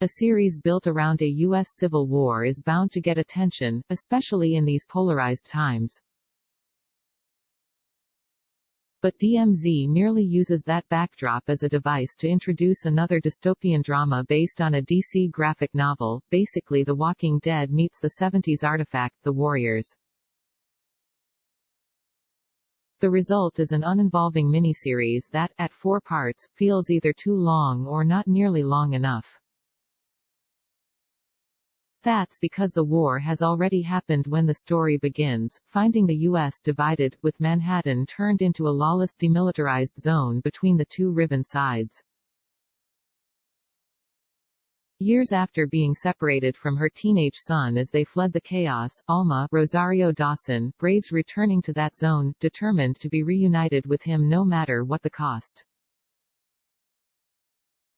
A series built around a U.S. Civil War is bound to get attention, especially in these polarized times. But DMZ merely uses that backdrop as a device to introduce another dystopian drama based on a DC graphic novel, basically The Walking Dead meets the 70s artifact The Warriors. The result is an uninvolving miniseries that, at 4 parts, feels either too long or not nearly long enough. That's because the war has already happened when the story begins, finding the U.S. divided, with Manhattan turned into a lawless demilitarized zone between the two riven sides. Years after being separated from her teenage son as they fled the chaos, Alma, Rosario Dawson, braves returning to that zone, determined to be reunited with him no matter what the cost.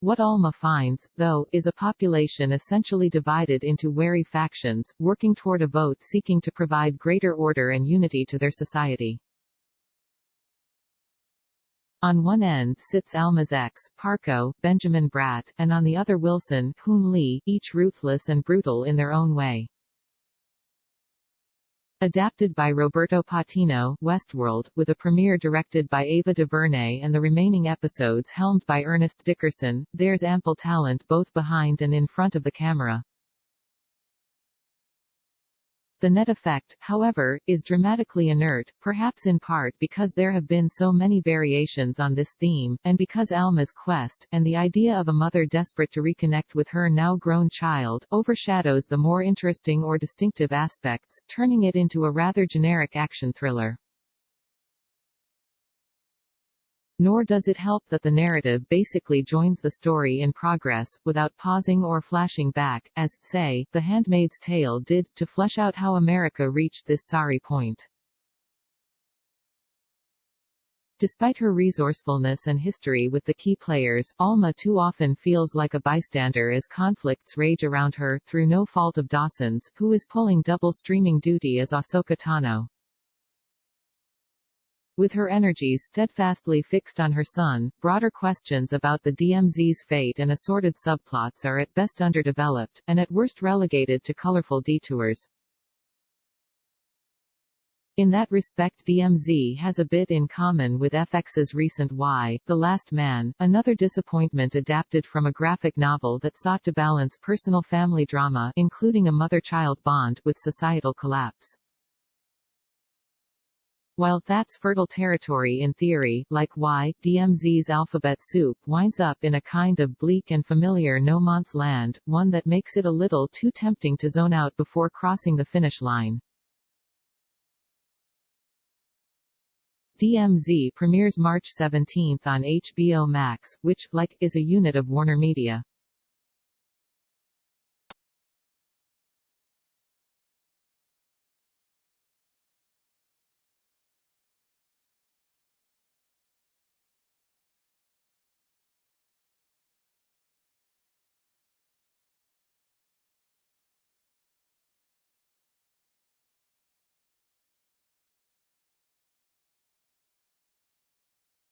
What Alma finds, though, is a population essentially divided into wary factions, working toward a vote seeking to provide greater order and unity to their society. On one end sits Alma's ex, Parco, Benjamin Bratt, and on the other Wilson, Hoon Lee, each ruthless and brutal in their own way. Adapted by Roberto Patino, Westworld, with a premiere directed by Ava DuVernay and the remaining episodes helmed by Ernest Dickerson, there's ample talent both behind and in front of the camera. The net effect, however, is dramatically inert, perhaps in part because there have been so many variations on this theme, and because Alma's quest, and the idea of a mother desperate to reconnect with her now-grown child, overshadows the more interesting or distinctive aspects, turning it into a rather generic action thriller. Nor does it help that the narrative basically joins the story in progress, without pausing or flashing back, as, say, The Handmaid's Tale did, to flesh out how America reached this sorry point. Despite her resourcefulness and history with the key players, Alma too often feels like a bystander as conflicts rage around her, through no fault of Dawson's, who is pulling double streaming duty as Ahsoka Tano. With her energies steadfastly fixed on her son, broader questions about the DMZ's fate and assorted subplots are at best underdeveloped, and at worst relegated to colorful detours. In that respect DMZ has a bit in common with FX's recent Y, The Last Man, another disappointment adapted from a graphic novel that sought to balance personal family drama, including a mother-child bond, with societal collapse. While that's fertile territory in theory, like Y, DMZ's alphabet soup winds up in a kind of bleak and familiar no-man's land, one that makes it a little too tempting to zone out before crossing the finish line. DMZ premieres March 17 on HBO Max, which, like, is a unit of Warner Media.